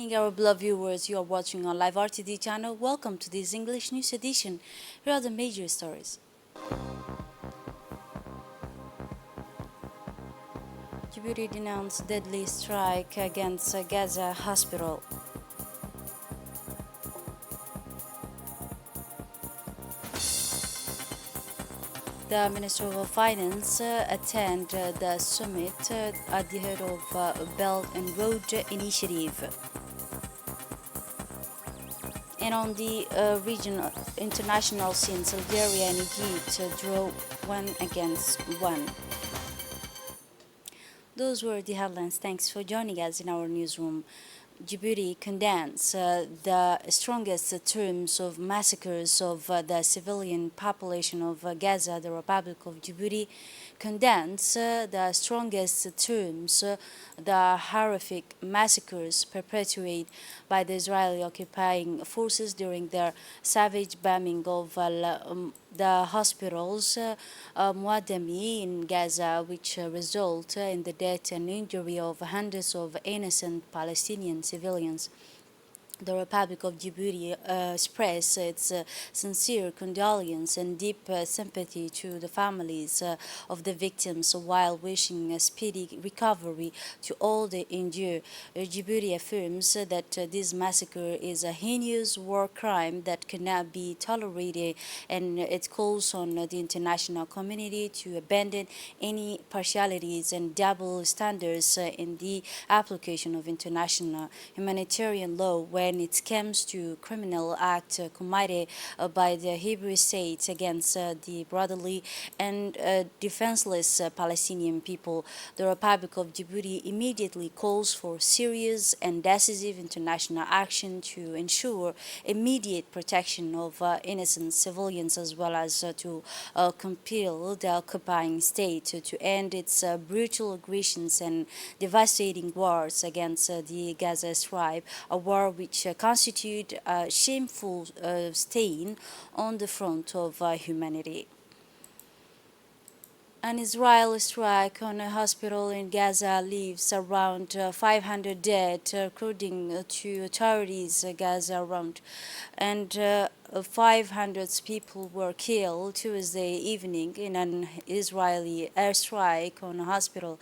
evening, our beloved viewers. You are watching on Live RTD channel. Welcome to this English news edition. Here are the major stories. Djibouti denounced deadly strike against Gaza hospital. The Minister of Finance attend the summit at the head of Belt and Road Initiative. And on the regional international scene, Algeria and Egypt draw 1-1. Those were the headlines. Thanks for joining us in our newsroom. Djibouti condemns the strongest terms of massacres of the civilian population of Gaza. The Republic of Djibouti condemns the strongest terms the horrific massacres perpetrated by the Israeli occupying forces during their savage bombing of the hospitals Muadami in Gaza, which result in the death and injury of hundreds of innocent Palestinian civilians. The Republic of Djibouti express its sincere condolence and deep sympathy to the families of the victims while wishing a speedy recovery to all the injured. Djibouti affirms that this massacre is a heinous war crime that cannot be tolerated, and it calls on the international community to abandon any partialities and double standards in the application of international humanitarian law when it comes to criminal act committed by the Hebrew state against the brotherly and defenseless Palestinian people. The Republic of Djibouti immediately calls for serious and decisive international action to ensure immediate protection of innocent civilians, as well as to compel the occupying state to end its brutal aggressions and devastating wars against the Gaza Strip, a war which constitute a shameful stain on the front of humanity. An Israeli strike on a hospital in Gaza leaves around 500 dead, according to authorities. Gaza around and 500 people were killed Tuesday evening in an Israeli airstrike on a hospital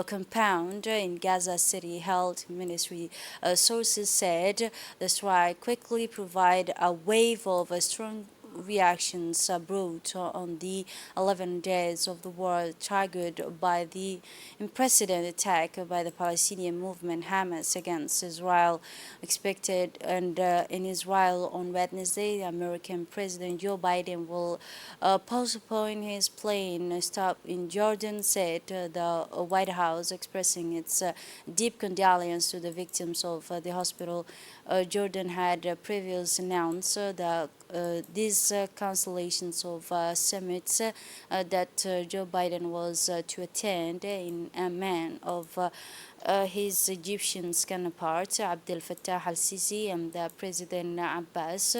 compound in Gaza City. Health Ministry sources said the strike quickly provided a wave of strong reactions brought on the 11 days of the war triggered by the unprecedented attack by the Palestinian movement Hamas against Israel. Expected and in Israel on Wednesday, American President Joe Biden will postpone his plane stop in Jordan, said the White House, expressing its deep condolence to the victims of the hospital. Jordan had previously announced these cancellations of summits that Joe Biden was to attend in Amman of his Egyptian counterpart Abdel Fattah al-Sisi and President Abbas.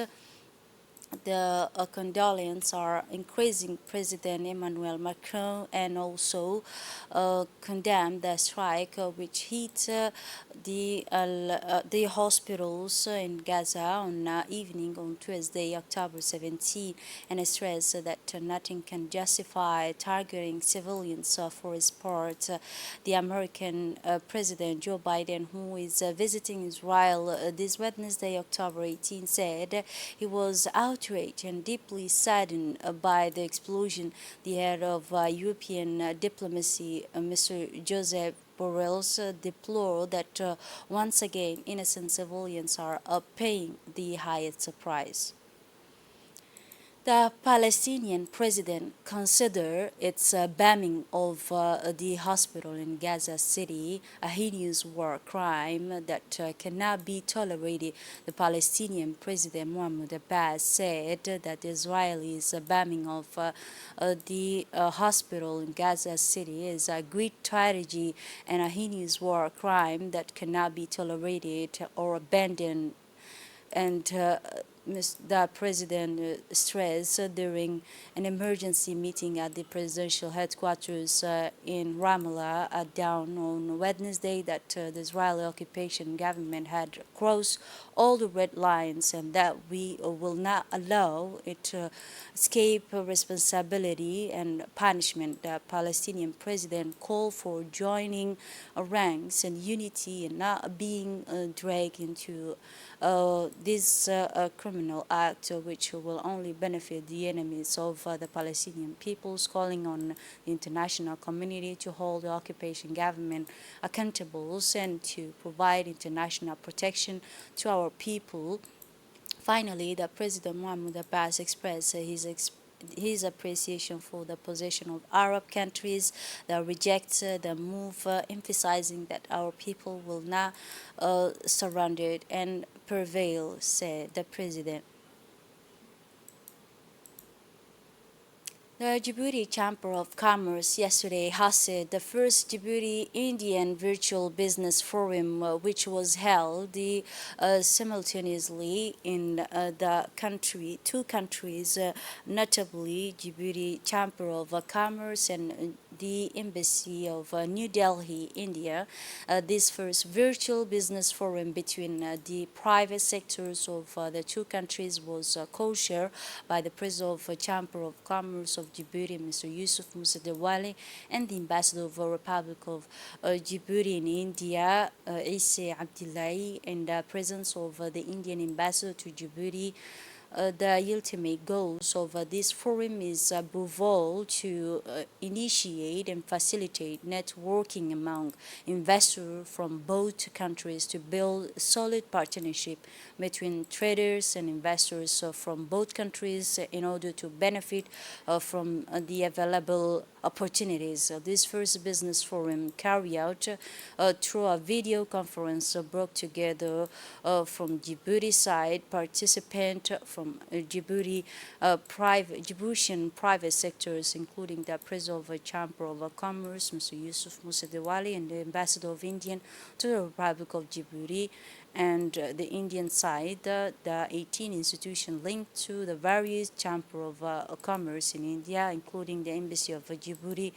The condolences are increasing. President Emmanuel Macron and also condemned the strike which hit the hospitals in Gaza on evening on Tuesday, October 17, and stressed that nothing can justify targeting civilians. For his part, the American President Joe Biden, who is visiting Israel this Wednesday, October 18, said he was outraged and deeply saddened by the explosion. The head of European diplomacy, Mr. Joseph Borrell, deplored that once again innocent civilians are paying the highest price. The Palestinian president considered its bombing of the hospital in Gaza City a heinous war crime that cannot be tolerated. The Palestinian president Mahmoud Abbas said that Israelis' bombing of the hospital in Gaza City is a great tragedy and a heinous war crime that cannot be tolerated or abandoned, and the president stressed during an emergency meeting at the presidential headquarters in Ramallah down on Wednesday that the Israeli occupation government had crossed all the red lines and that we will not allow it to escape responsibility and punishment. The Palestinian president called for joining ranks and unity and not being dragged into this criminal act which will only benefit the enemies of the Palestinian peoples, calling on the international community to hold the occupation government accountable and to provide international protection to our people. Finally, the President Mahmoud Abbas expressed his appreciation for the position of Arab countries that reject the move, emphasizing that our people will not surrender and prevail, said the president. The Djibouti Chamber of Commerce yesterday hosted the first Djibouti Indian Virtual Business Forum, which was held simultaneously in the country, two countries, notably Djibouti Chamber of Commerce and the Embassy of New Delhi, India. This first virtual business forum between the private sectors of the two countries was co-chaired by the President of the Chamber of Commerce of Djibouti, Mr. Yusuf Musa Dewali, and the Ambassador of the Republic of Djibouti in India, Issa Abdullahi, in the presence of the Indian Ambassador to Djibouti. The ultimate goals of this forum is above all to initiate and facilitate networking among investors from both countries to build a solid partnership between traders and investors from both countries in order to benefit from the available opportunities. This first business forum carried out through a video conference brought together from Djibouti side participants from Djiboutian private sectors, including the President of the Chamber of Commerce, Mr. Yusuf Musa Dewali, and the Ambassador of India to the Republic of Djibouti, and the Indian side, the 18 institutions linked to the various Chamber of Commerce in India, including the Embassy of Djibouti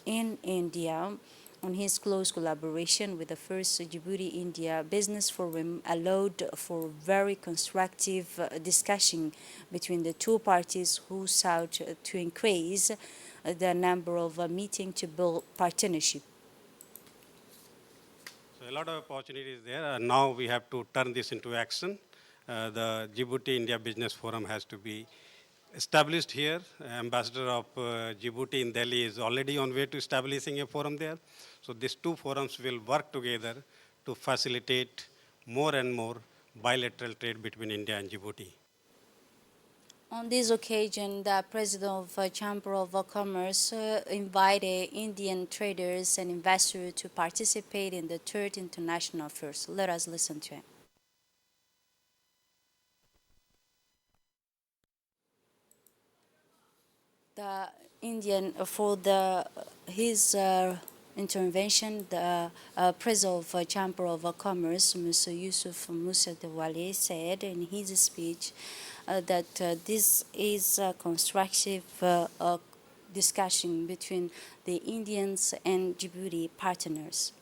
in India. On his close collaboration with the first Djibouti-India Business Forum allowed for very constructive discussion between the two parties who sought to increase the number of meetings to build partnership. So a lot of opportunities there. Now we have to turn this into action. The Djibouti-India Business Forum has to be established here. Ambassador of Djibouti in Delhi is already on way to establishing a forum there. So these two forums will work together to facilitate more and more bilateral trade between India and Djibouti. On this occasion, the President of Chamber of Commerce invited Indian traders and investors to participate in the third international first. Let us listen to him. The Indian for his intervention, the President of Chamber of Commerce, Mr. Yusuf Musa Dewali, said in his speech that this is a constructive discussion between the Indians and Djibouti partners.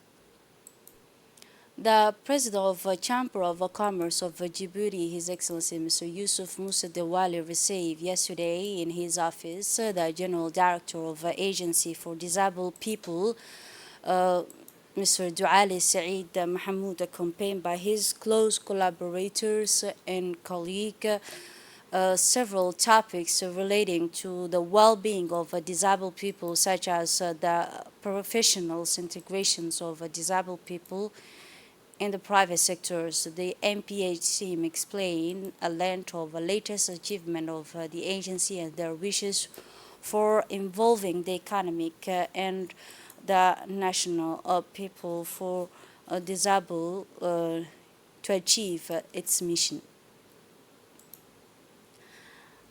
The President of Chamber of Commerce of Djibouti, His Excellency Mr. Yusuf Musa Dewali, received yesterday in his office the General Director of Agency for Disabled People, Mr. Duali Saeed Mahmoud, accompanied by his close collaborators and colleagues. Several topics relating to the well-being of disabled people, such as the professionals integrations of disabled people in the private sectors. The MPH team explained a length of the latest achievement of the agency and their wishes for involving the economic and the national people for disabled to achieve its mission.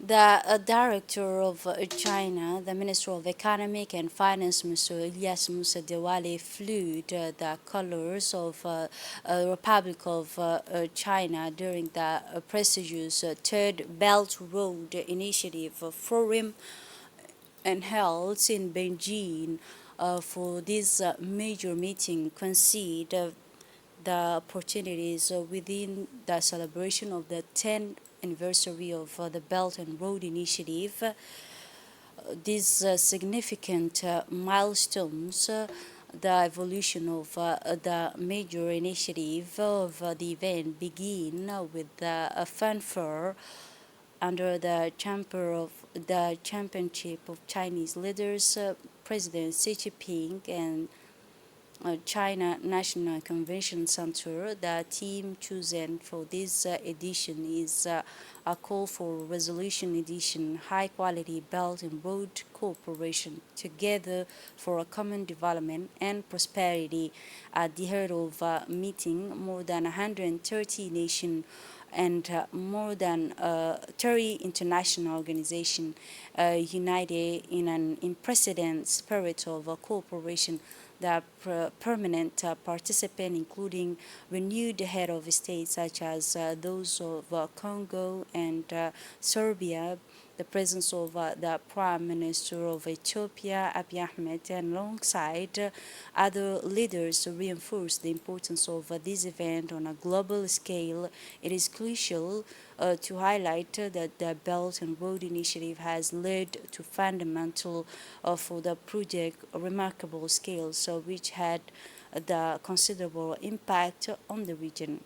The director of China, the Minister of Economic and Finance, Mr. Ilyas Musa Dewale, flew the colors of Republic of China during the prestigious Third Belt Road Initiative Forum and held in Beijing for this major meeting concede the opportunities within the celebration of the 10th anniversary of the Belt and Road Initiative. These significant milestones, the evolution of the major initiative of the event begin with a fanfare under the championship of Chinese leaders, President Xi Jinping and China National Convention Center. The theme chosen for this edition is a call for resolution edition, high quality belt and road cooperation together for a common development and prosperity. At the heart of meeting, more than 130 nations and more than 30 international organizations united in an unprecedented spirit of cooperation. The permanent participants, including renewed head of state such as those of Congo and Serbia, the presence of the Prime Minister of Ethiopia, Abiy Ahmed, and alongside other leaders reinforced the importance of this event on a global scale. It is crucial to highlight that the Belt and Road Initiative has led to fundamental for the project remarkable scale, so which had the considerable impact on the region.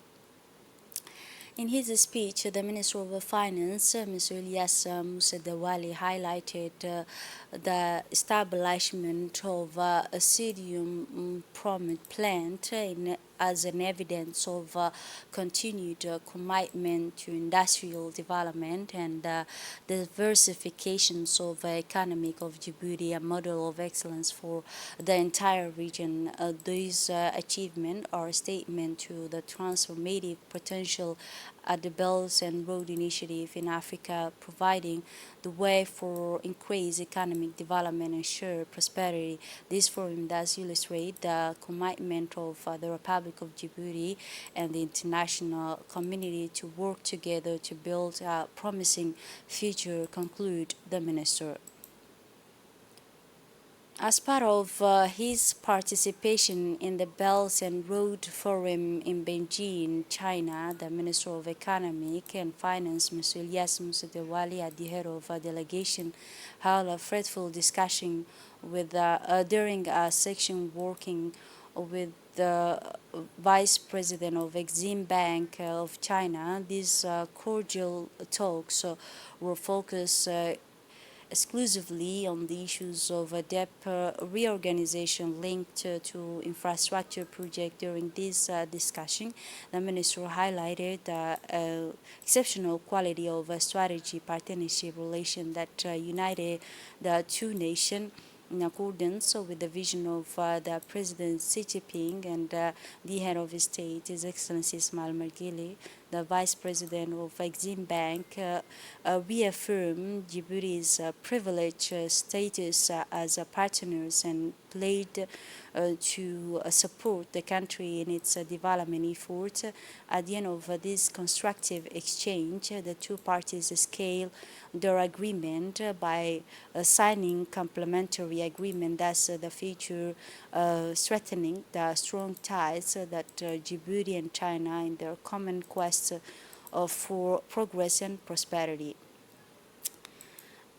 In his speech, the Minister of Finance, Mr. Ilyas Musa Dawali, highlighted the establishment of a sodium bromide plant as an evidence of continued commitment to industrial development and diversifications of economic of Djibouti, a model of excellence for the entire region. These achievements are a statement to the transformative potential at the Belt and Road Initiative in Africa, providing the way for increased economic development and shared prosperity. This forum does illustrate the commitment of the Republic of Djibouti and the international community to work together to build a promising future, conclude the minister. As part of his participation in the Belt and Road Forum in Beijing, China, the Minister of Economic and Finance, Mr. Ilyas Musadewali, at the head of a delegation, held a fruitful discussion with during a section working with the Vice President of Exim Bank of China. These cordial talks were focused exclusively on the issues of debt reorganization linked to infrastructure project. During this discussion, the minister highlighted the exceptional quality of a strategy partnership relation that united the two nations in accordance with the vision of the President Xi Jinping and the head of state, His Excellency Ismail Margili. The Vice President of Exim Bank reaffirmed Djibouti's privileged status as a partner and pledged to support the country in its development efforts. At the end of this constructive exchange, the two parties scaled their agreement by signing complementary agreement, thus the future strengthening the strong ties that Djibouti and China in their common quest for progress and prosperity.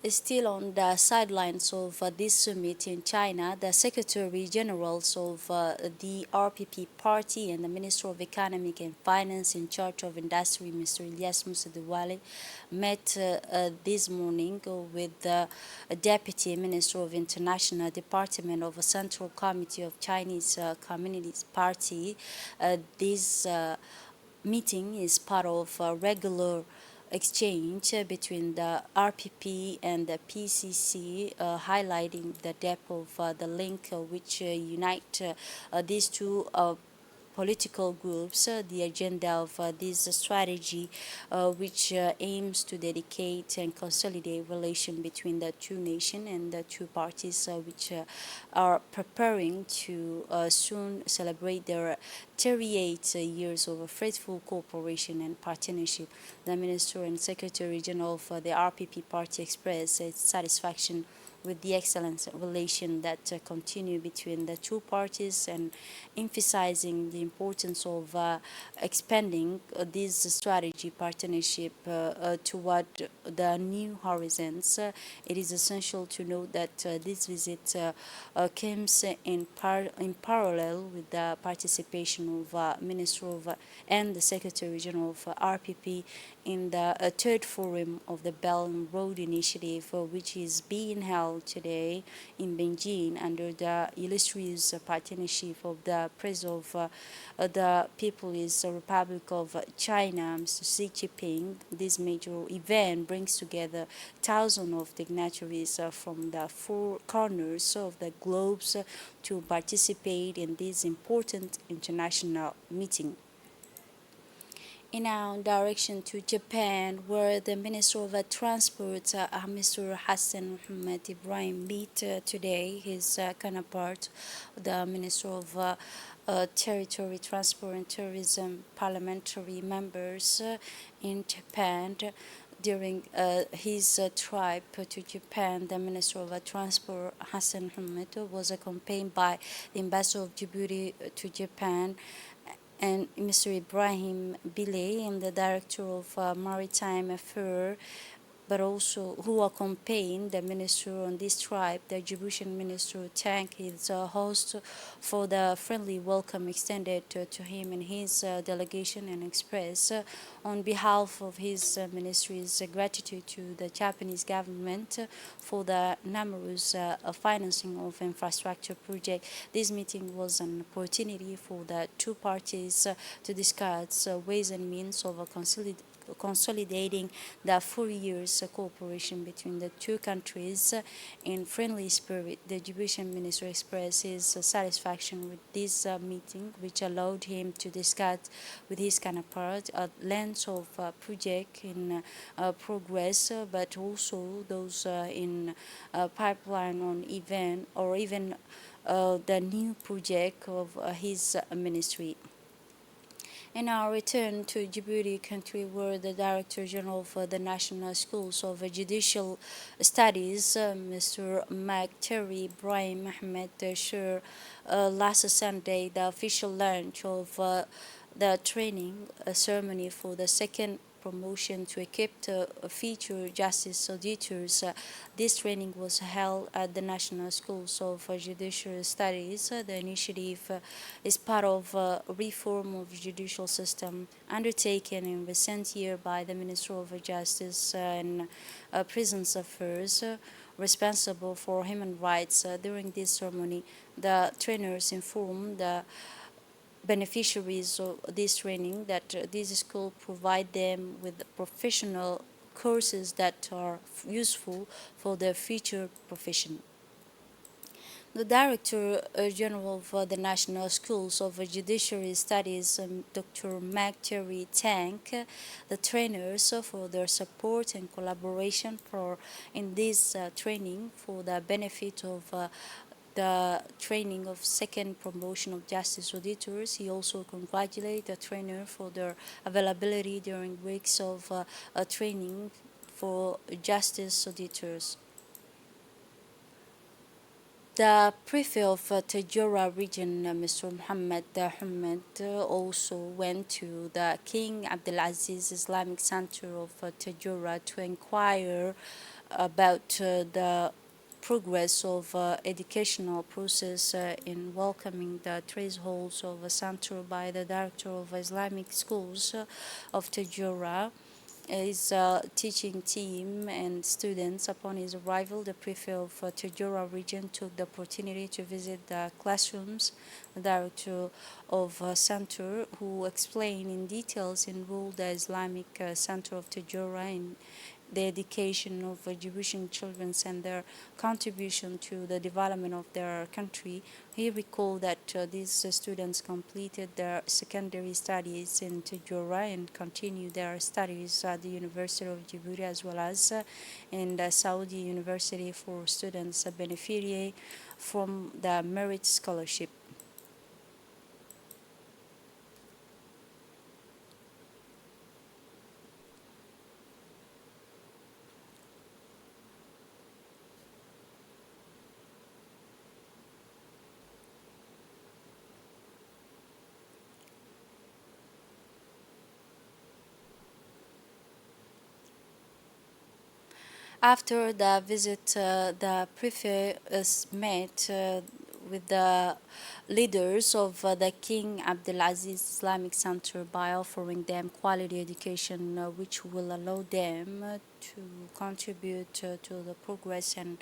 Still on the sidelines of this summit in China, the Secretary Generals of the RPP party and the Minister of Economic and Finance in charge of industry, Mr. Ilyas Musadewale, met this morning with the Deputy Minister of International Department of the Central Committee of Chinese Communist Party. This meeting is part of a regular exchange between the RPP and the PCC, highlighting the depth of the link which unite these two political groups the agenda of this strategy, which aims to dedicate and consolidate relation between the two nations and the two parties, which are preparing to soon celebrate their 38 years of faithful cooperation and partnership. The Minister and Secretary General of the RPP party expressed its satisfaction with the excellent relation that continue between the two parties, and emphasizing the importance of expanding this strategy partnership toward the new horizons. It is essential to note that this visit comes in parallel with the participation of Minister of and the Secretary General of RPP in the third forum of the Belt and Road Initiative, which is being held today in Beijing under the illustrious partnership of the President of the People's Republic of China, Mr. Xi Jinping. This major event brings together thousands of dignitaries from the four corners of the globe to participate in this important international meeting. In our direction to Japan, where the Minister of Transport, Mr. Hassan Muhammad Ibrahim, meet today his counterpart, the Minister of Territory, Transport and Tourism parliamentary members in Japan. During his trip to Japan, the Minister of Transport, Hassan Muhammad, was accompanied by the Ambassador of Djibouti to Japan, and Mr. Ibrahim Bile, and the Director of Maritime Affairs, but also who accompanied the minister on this trip. The Djiboutian minister thanked his host for the friendly welcome extended to him and his delegation, and expressed on behalf of his ministry's gratitude to the Japanese government for the numerous financing of infrastructure projects. This meeting was an opportunity for the two parties to discuss ways and means of consolidating the 4 years cooperation between the two countries in friendly spirit. The Djiboutian minister expressed his satisfaction with this meeting, which allowed him to discuss with his counterpart a length of project in progress, but also those in pipeline on event or even the new project of his ministry. In our return to Djibouti country, where the Director General for the National Schools of Judicial Studies, Mr. Terry Ibrahim Ahmed, shared last Sunday the official launch of the training ceremony for the second promotion to equip the future justice auditors. This training was held at the National Schools of Judicial Studies. The initiative is part of a reform of the judicial system undertaken in recent year by the Minister of Justice and Prisons Affairs, responsible for human rights. During this ceremony, the trainers informed the beneficiaries of this training that this school provide them with professional courses that are useful for their future profession. The Director General of the National Schools of Judiciary Studies, Dr. Terry, thanked the trainers for their support and collaboration in this training for the benefit of the training of second promotion of justice auditors. He also congratulated the trainer for their availability during weeks of training for justice auditors. The prefect of Tajura region, Mr. Muhammad Ahmed, also went to the King Abdulaziz Islamic Center of Tajura to inquire about the progress of educational process in welcoming the thresholds of a center by the Director of Islamic Schools of Tajura. His teaching team and students. Upon his arrival, the prefect of Tajura region took the opportunity to visit the classrooms. The director of center, who explained in details, enrolled the Islamic Center of Tajura the education of Djiboutian children and their contribution to the development of their country. He recalled that these students completed their secondary studies in Tijora and continued their studies at the University of Djibouti as well as in the Saudi University for students beneficiary from the merit scholarship. After the visit, the prefect met with the leaders of the King Abdulaziz Islamic Center by offering them quality education, which will allow them to contribute to the progress and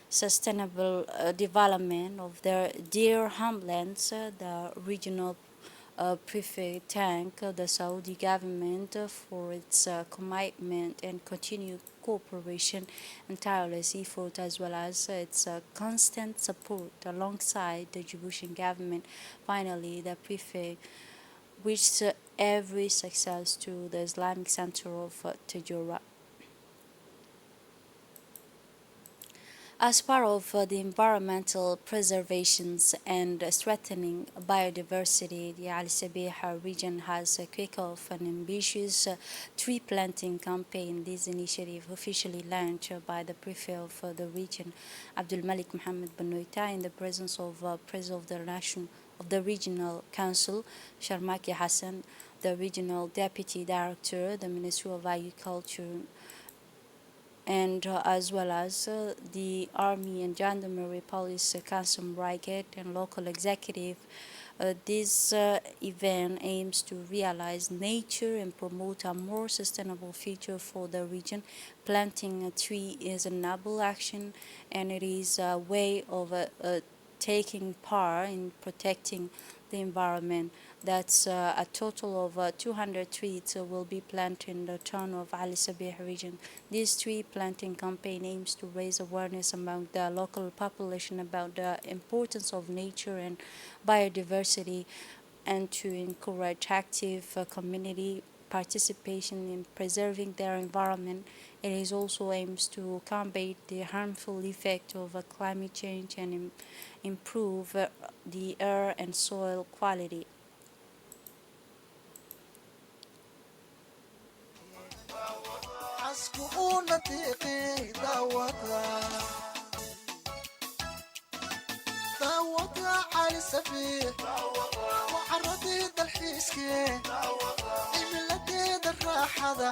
sustainable development of their dear homelands. The regional prefect thanked the Saudi government for its commitment and continued cooperation and tireless effort, as well as its constant support alongside the Djiboutian government. Finally, the prefect wished every success to the Islamic Center of Tijora. As part of the environmental preservations and strengthening biodiversity, the Al Sabih region has kicked off an ambitious tree planting campaign. This initiative, officially launched by the prefect of the region, Abdul Malik Mohammed Ben Noita, in the presence of President of the Regional Council, Sharmaki Hassan, the Regional Deputy Director, the Ministry of Agriculture, and as well as the Army and Gendarmerie Police, Custom Brigade, and local executive. This event aims to realize nature and promote a more sustainable future for the region. Planting a tree is a noble action, and it is a way of taking part in protecting the environment. That's a total of 200 trees will be planted in the town of Ali Sabih region. This tree planting campaign aims to raise awareness among the local population about the importance of nature and biodiversity and to encourage active community participation in preserving their environment. It is also aims to combat the harmful effect of climate change and improve the air and soil quality. علي سفيه وعرضي الحيسكي عملتي الراحة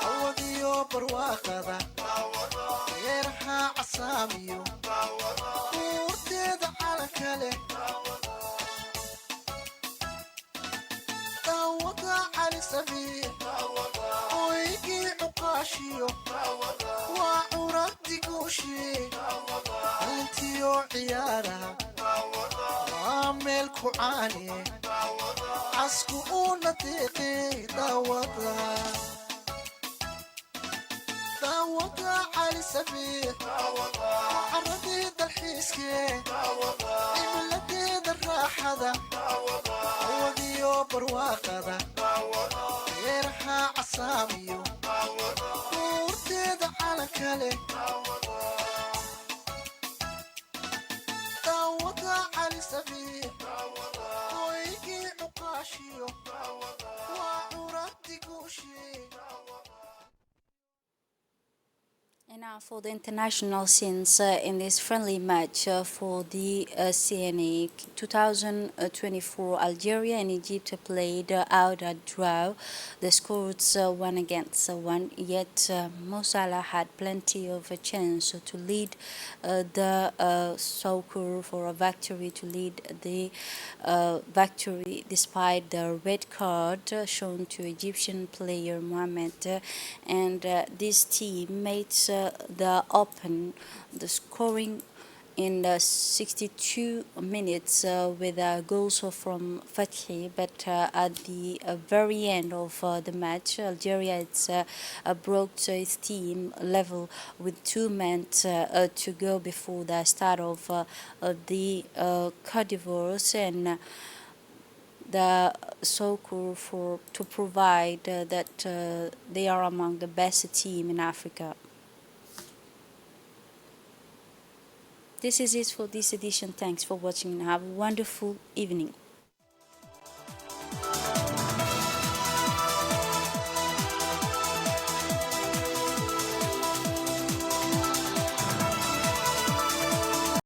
عوضيو برواخذة غيرها عصاميو ورتيد على كله داوضة علي سفيه ويجي عقاشيو وعرضي قوشي انتيو عيارها عامل كوعاني عسكو نتيقي داوضة علي سفيه عرضي الحيسكي عملتي الراحة عوضيو برواقة غيرها عصاميو ورتيد على كله علي سفيه ويجي عقاشيو وعرضي قوشي. And now for the international scenes in this friendly match for the CNA 2024, Algeria and Egypt played out a draw. The scores 1-1, yet Mo Salah had plenty of a chance to lead the soccer for a victory, to lead the victory despite the red card shown to Egyptian player Mohamed, and this team made the scoring in the 62 minutes with goals from Fathi, but at the very end of the match, Algeria broke its team level with 2 minutes to go before the start of the Côte d'Ivoire, and the so-called for to provide that they are among the best team in Africa. This is it for this edition. Thanks for watching and have a wonderful evening.